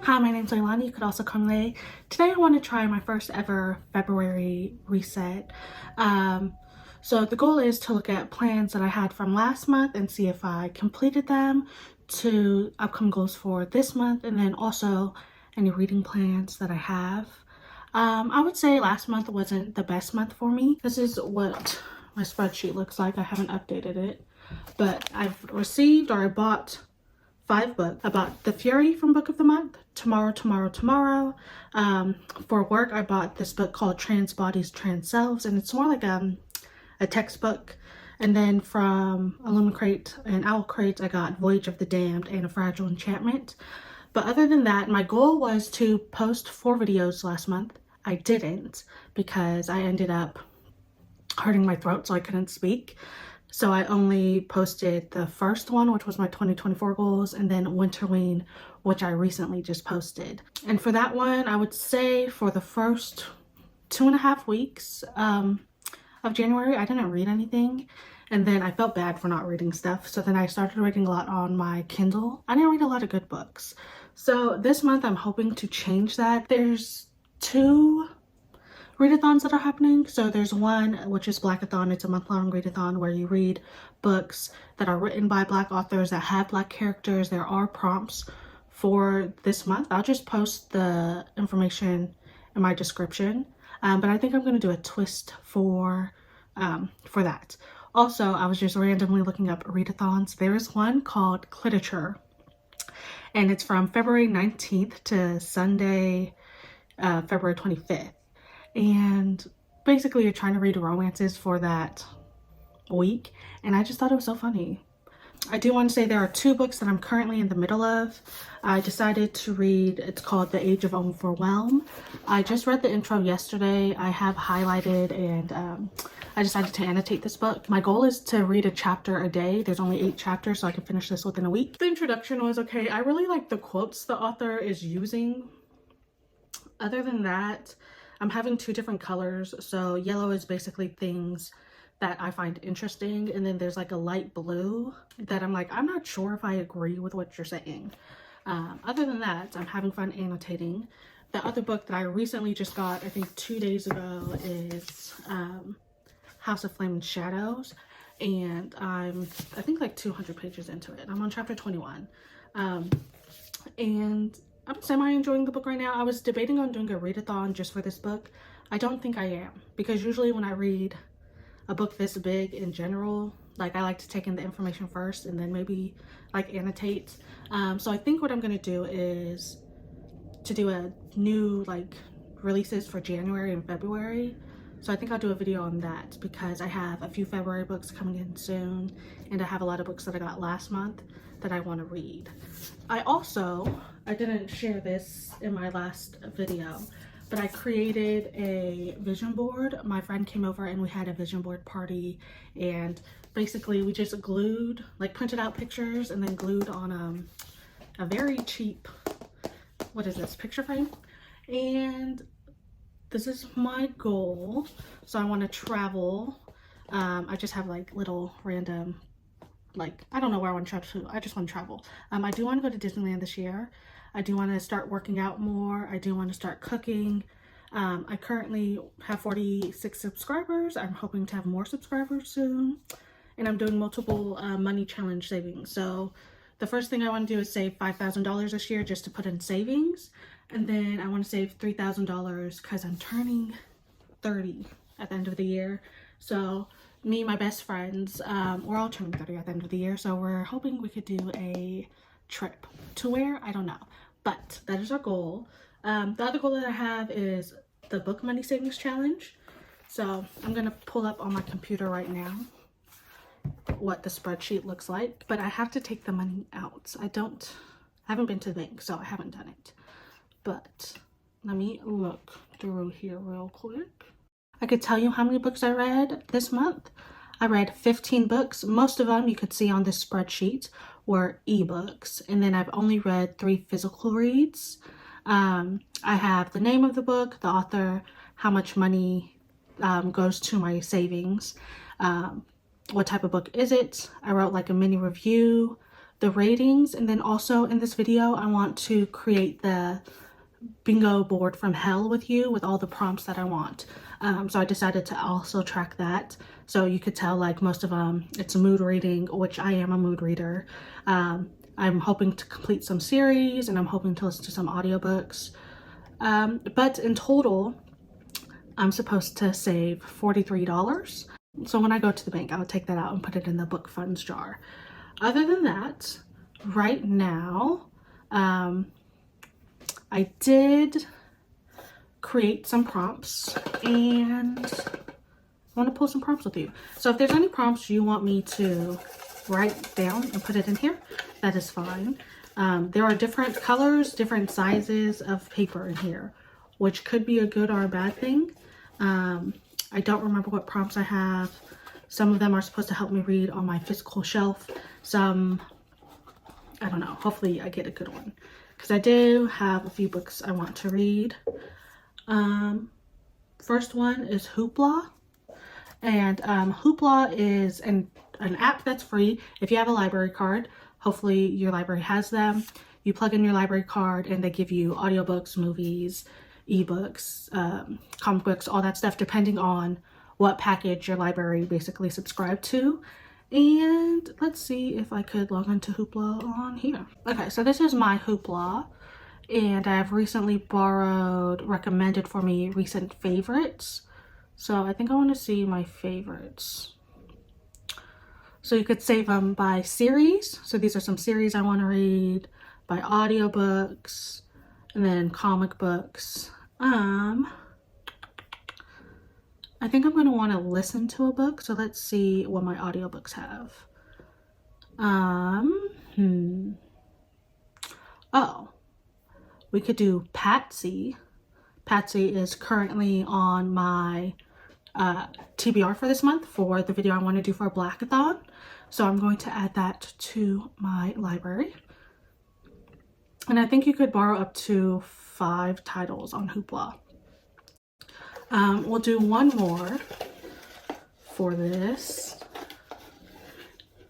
Hi, my name's Leilani. You could also call me Lay. Today I want to try my first ever February reset. So the goal is to look at plans that I had from last month and see if I completed them, to upcoming goals for this month, and then also any reading plans that I have. I would say last month wasn't the best month for me. This is what my spreadsheet looks like. I haven't updated it, but I've received, or I bought 5 books. I bought The Fury from Book of the Month, Tomorrow. For work, I bought this book called Trans Bodies, Trans Selves, and it's more like a textbook. And then from Illumicrate and Owlcrate, I got Voyage of the Damned and A Fragile Enchantment. But other than that, my goal was to post 4 videos last month. I didn't because I ended up hurting my throat, so I couldn't speak. So I only posted the first one, which was my 2024 goals, and then Winterween, which I recently just posted. And for that one, I would say for the first 2.5 weeks of January, I didn't read anything. And then I felt bad for not reading stuff. So then I started reading a lot on my Kindle. I didn't read a lot of good books. So this month I'm hoping to change that. There's 2 readathons that are happening. So there's one which is Blackathon. It's a month-long readathon where you read books that are written by Black authors that have Black characters. There are prompts for this month. I'll just post the information in my description. But I think I'm going to do a twist for that. Also, I was just randomly looking up readathons. There is one called Cliterature, and it's from February 19th to Sunday, February 25th. And basically you're trying to read romances for that week, and I just thought it was so funny. I do want to say there are 2 books that I'm currently in the middle of. I decided to read, it's called The Age of Overwhelm. I just read the intro yesterday. I have highlighted and I decided to annotate this book. My goal is to read a chapter a day. There's only 8 chapters, so I can finish this within a week. The introduction was okay. I really like the quotes the author is using. Other than that, I'm having 2 different colors. So yellow is basically things that I find interesting, and then there's like a light blue that I'm like, I'm not sure if I agree with what you're saying. Other than that, I'm having fun annotating. The other book that I recently just got, I think 2 days ago, is House of Flame and Shadows, and I think like 200 pages into it. I'm on chapter 21, and I'm semi-enjoying the book right now. I was debating on doing a readathon just for this book. I don't think I am, because usually when I read a book this big in general, like I like to take in the information first and then maybe like annotate. So I think what I'm gonna do is to do a new like releases for January and February. So I think I'll do a video on that because I have a few February books coming in soon, and I have a lot of books that I got last month that I want to read. I didn't share this in my last video, but I created a vision board. My friend came over and we had a vision board party, and basically we just glued, like printed out pictures and then glued on a very cheap, what is this, picture frame. And this is my goal. So I want to travel. I just have like little random, like, I don't know where I want to travel to. I just want to travel. I do want to go to Disneyland this year. I do want to start working out more. I do want to start cooking. I currently have 46 subscribers. I'm hoping to have more subscribers soon. And I'm doing multiple money challenge savings. So the first thing I want to do is save $5,000 this year just to put in savings. And then I want to save $3,000 because I'm turning 30 at the end of the year. So me and my best friends, we're all turning 30 at the end of the year. So we're hoping we could do a trip. To where? I don't know. But that is our goal. The other goal that I have is the book money savings challenge. So I'm going to pull up on my computer right now what the spreadsheet looks like. But I have to take the money out. I haven't been to the bank, so I haven't done it. But let me look through here real quick. I could tell you how many books I read this month. I read 15 books. Most of them you could see on this spreadsheet were ebooks, and then I've only read 3 physical reads. I have the name of the book, the author, how much money goes to my savings, what type of book is it. I wrote like a mini review, the ratings, and then also in this video I want to create the bingo board from hell with you with all the prompts that I want. So I decided to also track that, so you could tell like most of them it's a mood reading, which I am a mood reader. I'm hoping to complete some series, and I'm hoping to listen to some audiobooks, but in total I'm supposed to save $43. So when I go to the bank, I'll take that out and put it in the book funds jar. Other than that, right now, I did create some prompts, and I want to pull some prompts with you. So if there's any prompts you want me to write down and put it in here, that is fine. There are different colors, different sizes of paper in here, which could be a good or a bad thing. I don't remember what prompts I have. Some of them are supposed to help me read on my physical shelf. Some, I don't know, hopefully I get a good one, because I do have a few books I want to read. First one is Hoopla, and Hoopla is an app that's free. If you have a library card, hopefully your library has them. You plug in your library card and they give you audiobooks, movies, ebooks, comic books, all that stuff, depending on what package your library basically subscribed to. And let's see if I could log into Hoopla on here. Okay, so this is my Hoopla, and I've recently borrowed recommended for me recent favorites. So I think I want to see my favorites. So you could save them by series. So these are some series I want to read, by audiobooks, and then comic books. I think I'm going to want to listen to a book. So let's see what my audiobooks have. Oh, we could do Patsy. Patsy is currently on my TBR for this month for the video I want to do for a Blackathon. So I'm going to add that to my library. And I think you could borrow up to 5 titles on Hoopla. We'll do one more for this.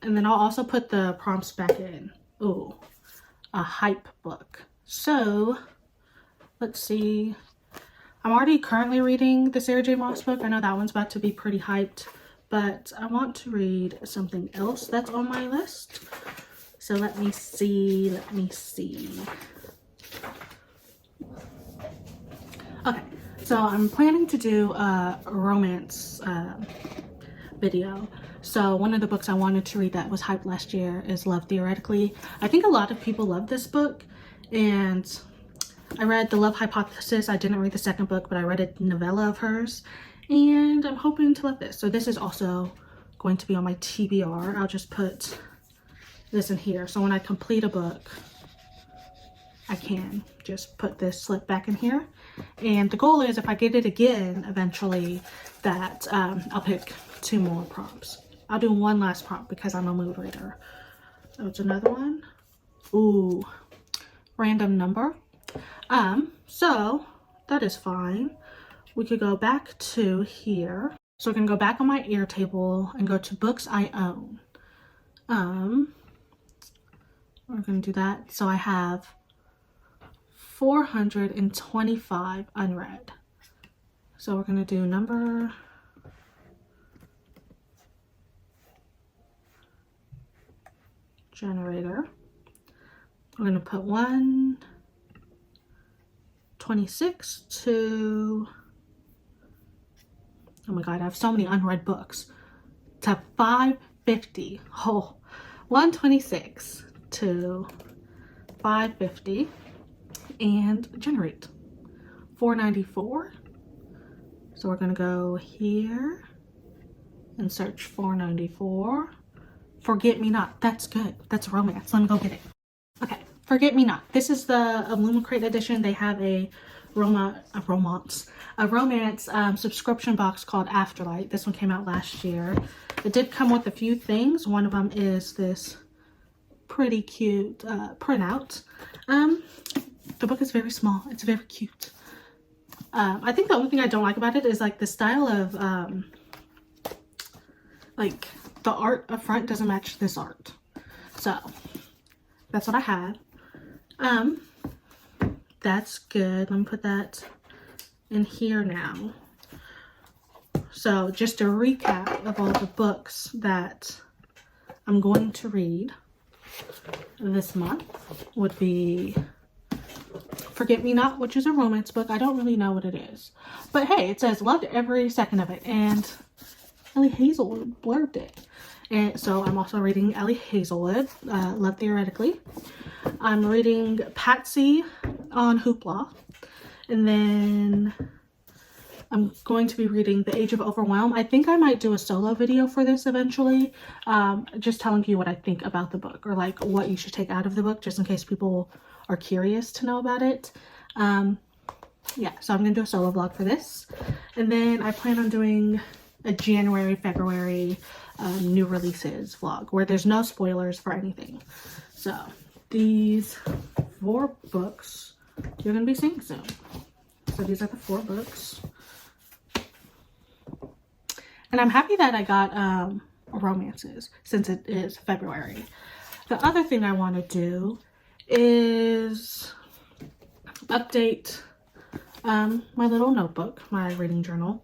And then I'll also put the prompts back in. Ooh, a hype book. So let's see. I'm already currently reading the Sarah J. Maas book. I know that one's about to be pretty hyped, but I want to read something else that's on my list. So let me see. Okay, so I'm planning to do a romance video. So one of the books I wanted to read that was hyped last year is Love Theoretically. I think a lot of people love this book, and I read The Love Hypothesis. I didn't read the second book, but I read a novella of hers, and I'm hoping to love this. So this is also going to be on my TBR. I'll just put this in here. So when I complete a book, I can just put this slip back in here. And the goal is if I get it again eventually, that I'll pick 2 more prompts. I'll do one last prompt because I'm a mood reader. So it's another one. Ooh, random number. So that is fine. We could go back to here. So we can go back on my Airtable and go to books I own. We're gonna do that. So I have 425 unread. So we're gonna do number generator. We're gonna put 126 to, oh my god, I have so many unread books, to 550. Oh, 126 to 550 and generate 494. So we're gonna go here and search 494. Forget Me Not. That's good. That's romance. Let me go get it. Okay, Forget Me Not. This is the Illumicrate edition. They have a romance subscription box called Afterlight. This one came out last year. It did come with a few things. One of them is this pretty cute printout. The book is very small. It's very cute. I think the only thing I don't like about it is like the style of like the art up front doesn't match this art. So that's what I have. That's good. Let me put that in here now. So just a recap of all the books that I'm going to read this month would be Forget Me Not, which is a romance book. I don't really know what it is, but hey, it says loved every second of it, and Ellie Hazelwood blurbed it. And so I'm also reading Ellie Hazelwood, Love Theoretically. I'm reading Patsy on Hoopla, and then I'm going to be reading The Age of Overwhelm. I think I might do a solo video for this eventually, just telling you what I think about the book, or like what you should take out of the book, just in case people are curious to know about it. Yeah, so I'm gonna do a solo vlog for this, and then I plan on doing a January, February new releases vlog where there's no spoilers for anything. So these 4 books you're gonna be seeing soon. So these are the 4 books, and I'm happy that I got romances since it is February. The other thing I want to do is update my little notebook, my reading journal,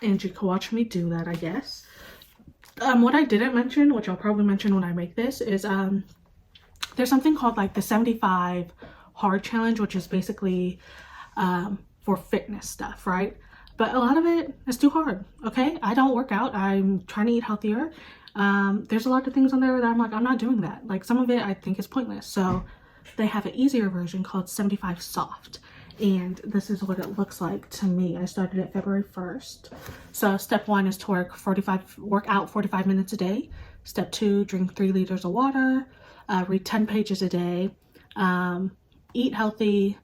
and you can watch me do that, I guess. What I didn't mention, which I'll probably mention when I make this, is there's something called like the 75 hard challenge, which is basically for fitness stuff, right? But a lot of it is too hard. Okay, I don't work out, I'm trying to eat healthier. There's a lot of things on there that I'm like, I'm not doing that. Like, some of it I think is pointless. So they have an easier version called 75 soft, and this is what it looks like to me. I started it February 1st. So step 1 is to work out 45 minutes a day. Step 2, drink 3 liters of water, read 10 pages a day, eat healthy,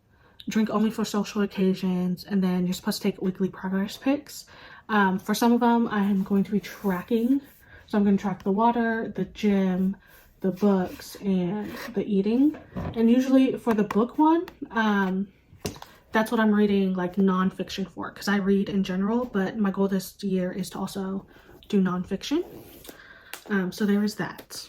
drink only for social occasions, and then you're supposed to take weekly progress pics. For some of them, I'm going to be tracking. So I'm going to track the water, the gym, the books, and the eating. And usually for the book one, that's what I'm reading like nonfiction for, because I read in general, but my goal this year is to also do nonfiction. So there is that.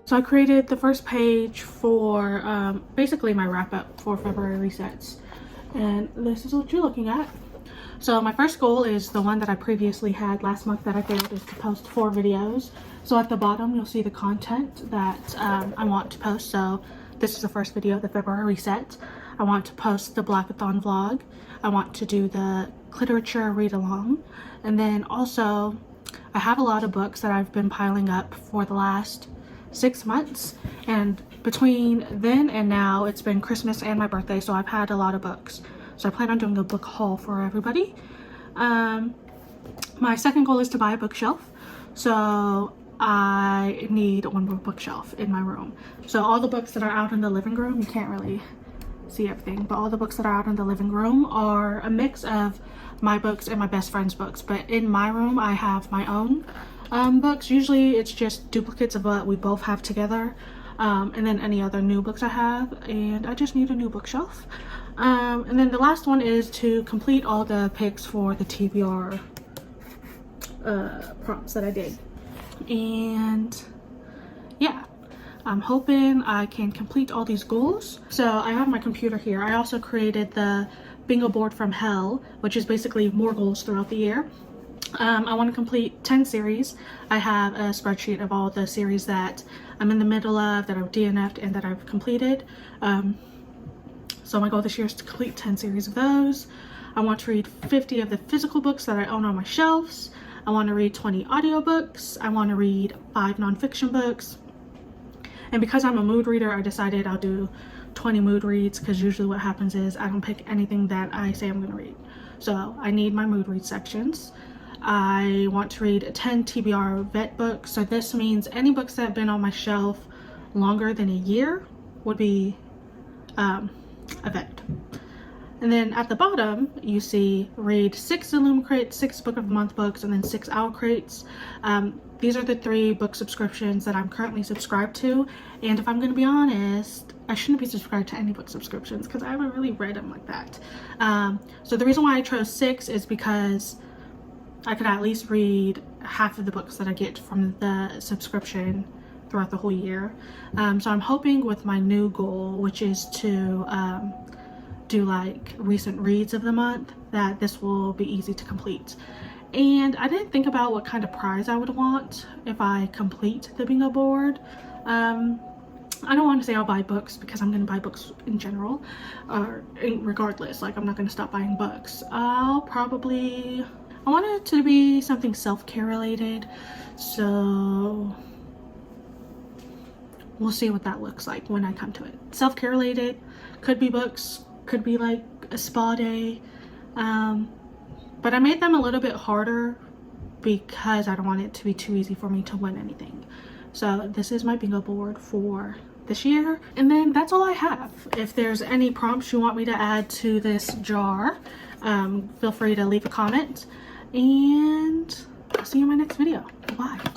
So I created the first page for basically my wrap up for February resets, and this is what you're looking at. So my first goal is the one that I previously had last month that I failed, is to post 4 videos. So at the bottom you'll see the content that I want to post. So this is the first video, the February reset. I want to post the Blackathon vlog. I want to do the literature read along. And then also I have a lot of books that I've been piling up for the last 6 months, and between then and now it's been Christmas and my birthday, so I've had a lot of books. So I plan on doing a book haul for everybody. My second goal is to buy a bookshelf. So I need one more bookshelf in my room. So all the books that are out in the living room, you can't really see everything, but all the books that are out in the living room are a mix of my books and my best friend's books. But in my room I have my own books. Usually it's just duplicates of what we both have together, and then any other new books I have, and I just need a new bookshelf. And then the last one is to complete all the picks for the TBR prompts that I did. And yeah, I'm hoping I can complete all these goals. So I have my computer here. I also created the bingo board from hell, which is basically more goals throughout the year. I want to complete 10 series. I have a spreadsheet of all the series that I'm in the middle of, that I've DNF'd, and that I've completed. So my goal this year is to complete 10 series of those. I want to read 50 of the physical books that I own on my shelves. I want to read 20 audiobooks. I want to read 5 nonfiction books. And because I'm a mood reader, I decided I'll do 20 mood reads, because usually what happens is I don't pick anything that I say I'm going to read. So I need my mood read sections. I want to read 10 TBR vet books. So this means any books that have been on my shelf longer than a year would be a vet. And then at the bottom you see read 6 Illumicrates, 6 Book of the Month books, and then 6 Owlcrates. These are the 3 book subscriptions that I'm currently subscribed to, and if I'm going to be honest, I shouldn't be subscribed to any book subscriptions because I haven't really read them like that. So the reason why I chose 6 is because I could at least read half of the books that I get from the subscription throughout the whole year. So I'm hoping with my new goal, which is to do like recent reads of the month, that this will be easy to complete. And I didn't think about what kind of prize I would want if I complete the bingo board. I don't want to say I'll buy books, because I'm going to buy books in general, or regardless, like I'm not going to stop buying books. I want it to be something self-care related, so we'll see what that looks like when I come to it. Self-care related, could be books, could be like a spa day, but I made them a little bit harder because I don't want it to be too easy for me to win anything. So this is my bingo board for this year, and then that's all I have. If there's any prompts you want me to add to this jar, feel free to leave a comment, and I'll see you in my next video. Bye.